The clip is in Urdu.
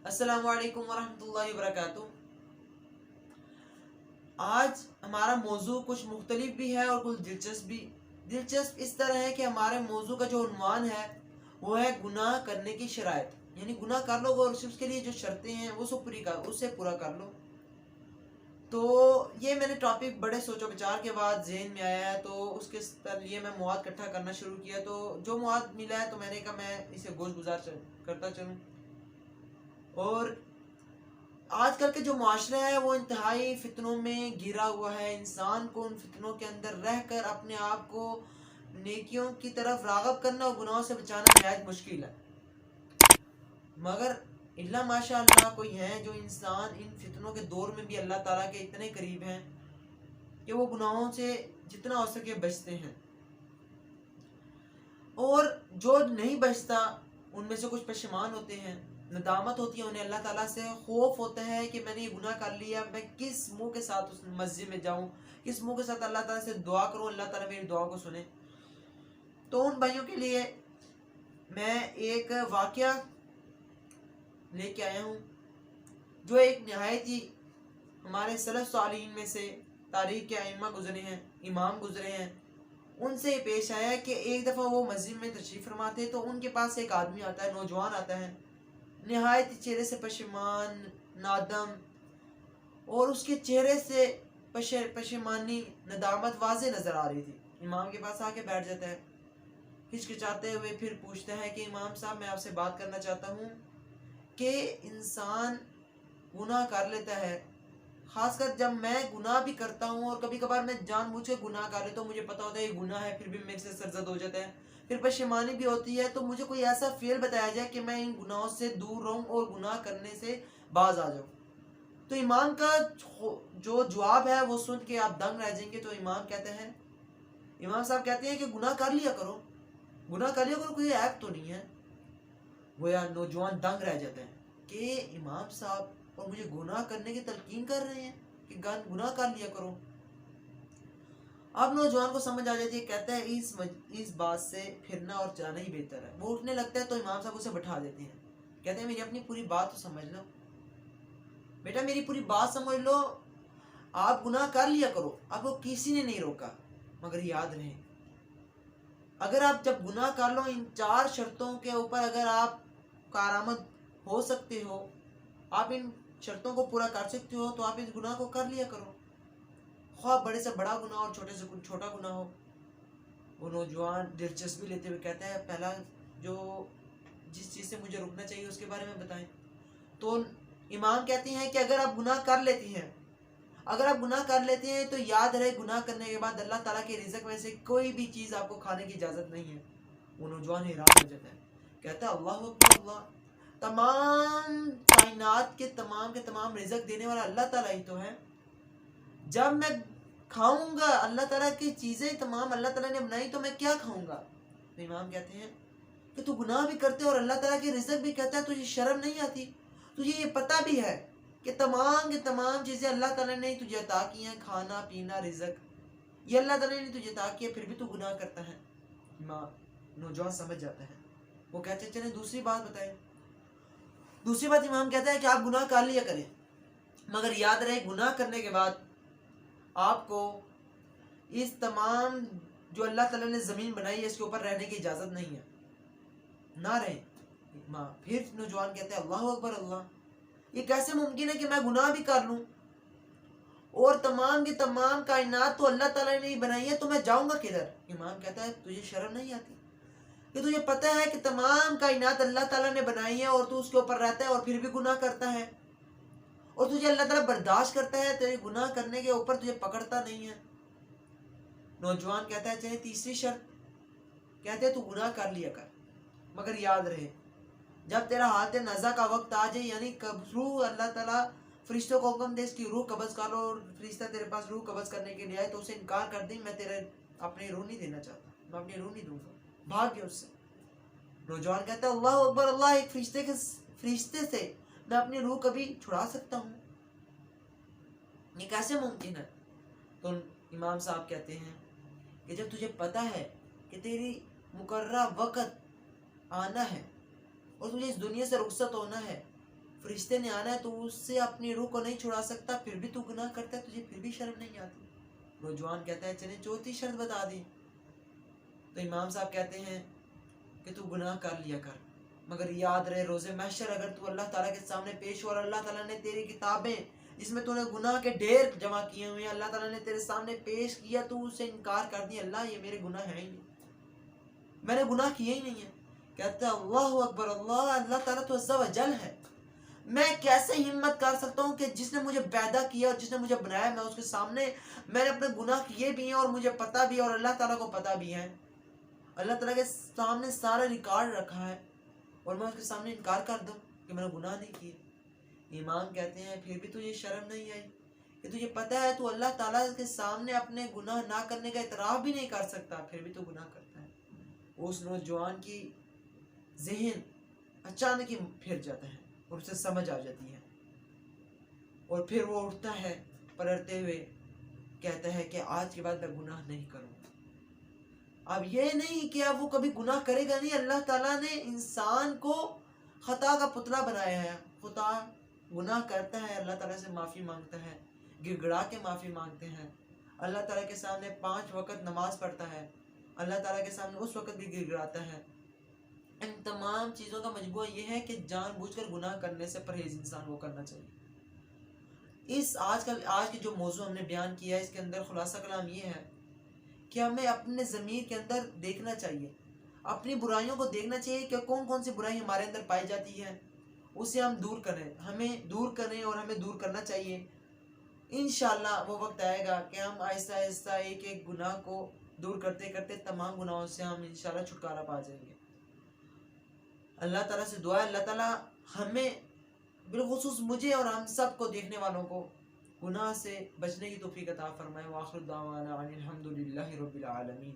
السلام علیکم ورحمۃ اللہ وبرکاتہ۔ آج ہمارا موضوع کچھ مختلف بھی ہے اور کچھ دلچسپ اس طرح ہے کہ ہمارے موضوع کا جو عنوان ہے وہ ہے گناہ کرنے کی شرائط، یعنی گناہ کر لو اور اس کے لیے جو شرطیں ہیں اسے پورا کر لو۔ تو یہ میں نے ٹاپک بڑے سوچ و بچار کے بعد ذہن میں آیا ہے، تو اس کے لیے میں مواد اکٹھا کرنا شروع کیا۔ تو جو مواد ملا ہے تو میں نے کہا میں اسے گوش گزار کرتا چلوں۔ اور آج کل کے جو معاشرہ ہے وہ انتہائی فتنوں میں گھرا ہوا ہے۔ انسان کو ان فتنوں کے اندر رہ کر اپنے آپ کو نیکیوں کی طرف راغب کرنا اور گناہوں سے بچانا نہایت مشکل ہے، مگر اللہ ماشاء اللہ کوئی ہیں جو انسان ان فتنوں کے دور میں بھی اللہ تعالیٰ کے اتنے قریب ہیں کہ وہ گناہوں سے جتنا ہو سکے بچتے ہیں، اور جو نہیں بچتا ان میں سے کچھ پشیمان ہوتے ہیں، ندامت ہوتی ہے انہیں، اللہ تعالیٰ سے خوف ہوتا ہے کہ میں نے یہ گناہ کر لیا، میں کس منہ کے ساتھ اس مسجد میں جاؤں، کس منہ کے ساتھ اللہ تعالیٰ سے دعا کروں، اللہ تعالیٰ میری دعا کو سنے۔ تو ان بھائیوں کے لیے میں ایک واقعہ لے کے آیا ہوں جو ایک نہایت ہی ہمارے سلف صالحین میں سے تاریخ کے ائمہ گزرے ہیں، امام گزرے ہیں، ان سے یہ پیش آیا کہ ایک دفعہ وہ مسجد میں تشریف فرما تھے تو ان کے پاس ایک آدمی آتا ہے، نوجوان آتا ہے، نہایت چہرے سے پشیمان، نادم، اور اس کے چہرے سے پشیمانی، ندامت واضح نظر آ رہی تھی۔ امام کے پاس آ کے بیٹھ جاتا ہے، ہچکچاتے ہوئے پھر پوچھتا ہے کہ امام صاحب میں آپ سے بات کرنا چاہتا ہوں کہ انسان گناہ کر لیتا ہے، خاص کر جب میں گناہ بھی کرتا ہوں اور کبھی کبھار میں جان بوجھ کے گناہ کر لیتا ہوں، مجھے پتا ہوتا ہے یہ گناہ ہے، پھر بھی میرے سے سرزد ہو جاتا ہے، پھر پشیمانی بھی ہوتی ہے، تو مجھے کوئی ایسا فعل بتایا جائے کہ میں ان گناہوں سے دور رہوں اور گناہ کرنے سے باز آ جاؤں۔ تو امام کا جو جواب ہے وہ سن کے آپ دنگ رہ جائیں گے۔ تو امام صاحب کہتے ہیں کہ گناہ کر لیا کرو، گناہ کر لیا کرو، کوئی عیب تو نہیں ہے۔ وہ نوجوان دنگ رہ جاتا ہے کہ امام صاحب اور مجھے گناہ کرنے کی تلقین کر رہے ہیں کہ گناہ کر لیا کرو۔ اب نوجوان کو سمجھ آ جاتی ہے، کہتا ہے اس بات سے پھرنا اور جانا ہی بہتر ہے۔ وہ اٹھنے لگتا ہے تو امام صاحب اسے بٹھا دیتے ہیں، کہتے ہیں میری اپنی پوری بات تو سمجھ لو بیٹا، میری پوری بات سمجھ لو، آپ گناہ کر لیا کرو، آپ کو کسی نے نہیں روکا، مگر یاد رہے اگر آپ جب گناہ کر لو ان 4 شرطوں کے اوپر اگر آپ کارآمد ہو سکتے ہو، آپ ان شرطوں کو پورا کر سکتے ہو، تو آپ اس گناہ کو کر لیا کرو، خواہ بڑے سے بڑا گناہ اور چھوٹے سے چھوٹا گناہ ہو۔ وہ نوجوان دلچسپی لیتے ہوئے کہتا ہے پہلا جس چیز سے مجھے رکنا چاہیے اس کے بارے میں بتائیں۔ تو امام کہتے ہیں کہ اگر آپ گناہ کر لیتے ہیں تو یاد رہے گناہ کرنے کے بعد اللہ تعالیٰ کے رزق میں سے کوئی بھی چیز آپ کو کھانے کی اجازت نہیں ہے۔ وہ نوجوان حیران ہو جاتا ہے، کہتا ہے اللہ اکبر، اللہ، تمام کائنات کے تمام رزق دینے والا اللہ تعالیٰ ہی تو ہے، جب میں کھاؤں گا اللہ تعالیٰ کی چیزیں تمام اللہ تعالیٰ نے بنائی تو میں کیا کھاؤں گا؟ تو امام کہتے ہیں کہ تو گناہ بھی کرتے اور اللہ تعالیٰ کی رزق بھی کہتا ہے، تجھے شرم نہیں آتی؟ تجھے یہ پتہ بھی ہے کہ تمام چیزیں اللہ تعالیٰ نے تجھے عطا کی ہیں، کھانا پینا رزق یہ اللہ تعالیٰ نے تجھے عطا کیا، پھر بھی تو گناہ کرتا ہے؟ نوجوان سمجھ جاتا ہے، وہ کہتے ہیں چلیں دوسری بات بتائیں۔ دوسری بات امام کہتا ہے کہ آپ گناہ کر لیا کریں، مگر یاد رہے گناہ کرنے کے بعد آپ کو اس تمام جو اللہ تعالیٰ نے زمین بنائی ہے اس کے اوپر رہنے کی اجازت نہیں ہے، نہ رہیں۔ پھر نوجوان کہتے ہیں اللہ اکبر، اللہ، یہ کیسے ممکن ہے کہ میں گناہ بھی کر لوں اور تمام کی تمام کائنات تو اللہ تعالیٰ نے ہی بنائی ہے، تو میں جاؤں گا کدھر؟ امام کہتا ہے تجھے شرم نہیں آتی کہ تجھے پتہ ہے کہ تمام کائنات اللہ تعالیٰ نے بنائی ہے اور تو اس کے اوپر رہتا ہے اور پھر بھی گناہ کرتا ہے، اور تجھے اللہ تعالیٰ برداشت کرتا ہے، تیرے گناہ کرنے کے اوپر تجھے پکڑتا نہیں ہے؟ نوجوان کہتا ہے چاہے تیسری شرط، کہتے ہیں تو گناہ کر لیا کر، مگر یاد رہے جب تیرا حالت نزا کا وقت آ جائے، یعنی روح اللہ تعالیٰ فرشتوں کو حکم دے اس کی روح قبض کر لو اور فرشتہ تیرے پاس روح قبض کرنے کے لیے آئے تو اسے انکار کر دیں، میں تیرے اپنی روح نہیں دینا چاہتا، میں اپنی روح نہیں دوں گا، بھاگ گیا اس سے۔ نوجوان کہتا ہے اللہ اکبر، اللہ، ایک فرشتے سے میں اپنی روح کبھی چھڑا سکتا ہوں؟ یہ کیسے ممکن ہے؟ تو امام صاحب کہتے ہیں کہ جب تجھے پتا ہے کہ تیری مقررہ وقت آنا ہے اور تجھے اس دنیا سے رخصت ہونا ہے، فرشتے نے آنا ہے تو اس سے اپنی روح کو نہیں چھڑا سکتا، پھر بھی تو گناہ کرتا ہے، تجھے پھر بھی شرم نہیں آتی؟ نوجوان کہتا ہے چلیں چوتھی شرط بتا دی. تو امام صاحب کہتے ہیں کہ تو گناہ کر لیا کر، مگر یاد رہے روز محشر اگر تو اللہ تعالیٰ کے سامنے پیش ہو اور اللہ تعالیٰ نے تیری کتابیں جس میں تو نے گناہ کے ڈھیر جمع کیے ہوئے ہیں اللہ تعالیٰ نے تیرے سامنے پیش کیا، تو اسے انکار کر دیا، اللہ یہ میرے گناہ ہیں ہی نہیں، میں نے گناہ کیے ہی نہیں ہیں. کہتا ہے اللہ اکبر، اللہ تعالیٰ تو عز و جل ہے، میں کیسے ہمت کر سکتا ہوں کہ جس نے مجھے پیدا کیا اور جس نے مجھے بنایا، میں اس کے سامنے میں نے اپنے گناہ کیے بھی ہیں اور مجھے پتہ بھی ہے اور اللہ تعالیٰ کو پتہ بھی ہے، اللہ تعالیٰ کے سامنے سارا ریکارڈ رکھا ہے اور میں اس کے سامنے انکار کر دوں کہ میں نے گناہ نہیں کیے. امام کہتے ہیں پھر بھی تجھے شرم نہیں آئی کہ تجھے پتہ ہے تو اللہ تعالیٰ کے سامنے اپنے گناہ نہ کرنے کا اعتراف بھی نہیں کر سکتا، پھر بھی تو گناہ کرتا ہے. اس نوجوان کی ذہن اچانک ہی پھر جاتا ہے اور اسے سمجھ آ جاتی ہے اور پھر وہ اٹھتا ہے پلٹتے ہوئے، کہتا ہے کہ آج کے بعد میں گناہ نہیں کروں. اب یہ نہیں کہ اب وہ کبھی گناہ کرے گا نہیں، اللہ تعالیٰ نے انسان کو خطا کا پتلا بنایا ہے، خطا گناہ کرتا ہے، اللہ تعالیٰ سے معافی مانگتا ہے، گر گڑا کے معافی مانگتے ہیں، اللہ تعالیٰ کے سامنے 5 وقت نماز پڑھتا ہے، اللہ تعالیٰ کے سامنے اس وقت بھی گر گڑاتا ہے. ان تمام چیزوں کا مجموعہ یہ ہے کہ جان بوجھ کر گناہ کرنے سے پرہیز انسان کو کرنا چاہیے. آج کے جو موضوع ہم نے بیان کیا ہے اس کے اندر خلاصہ کلام یہ ہے کہ ہمیں اپنے ضمیر کے اندر دیکھنا چاہیے، اپنی برائیوں کو دیکھنا چاہیے کہ کون کون سی برائی ہمارے اندر پائی جاتی ہے، اسے ہم دور کریں، ہمیں دور کریں اور ہمیں دور کرنا چاہیے. انشاءاللہ وہ وقت آئے گا کہ ہم آہستہ آہستہ ایک ایک گناہ کو دور کرتے کرتے تمام گناہوں سے ہم انشاءاللہ چھٹکارا پا جائیں گے. اللہ تعالیٰ سے دعا ہے اللہ تعالیٰ ہمیں بالخصوص مجھے اور ہم سب کو دیکھنے والوں کو گناہ سے بچنے کی توفیق عطا فرمائے. وآخر دعوانا ان الحمد للہ رب العالمین.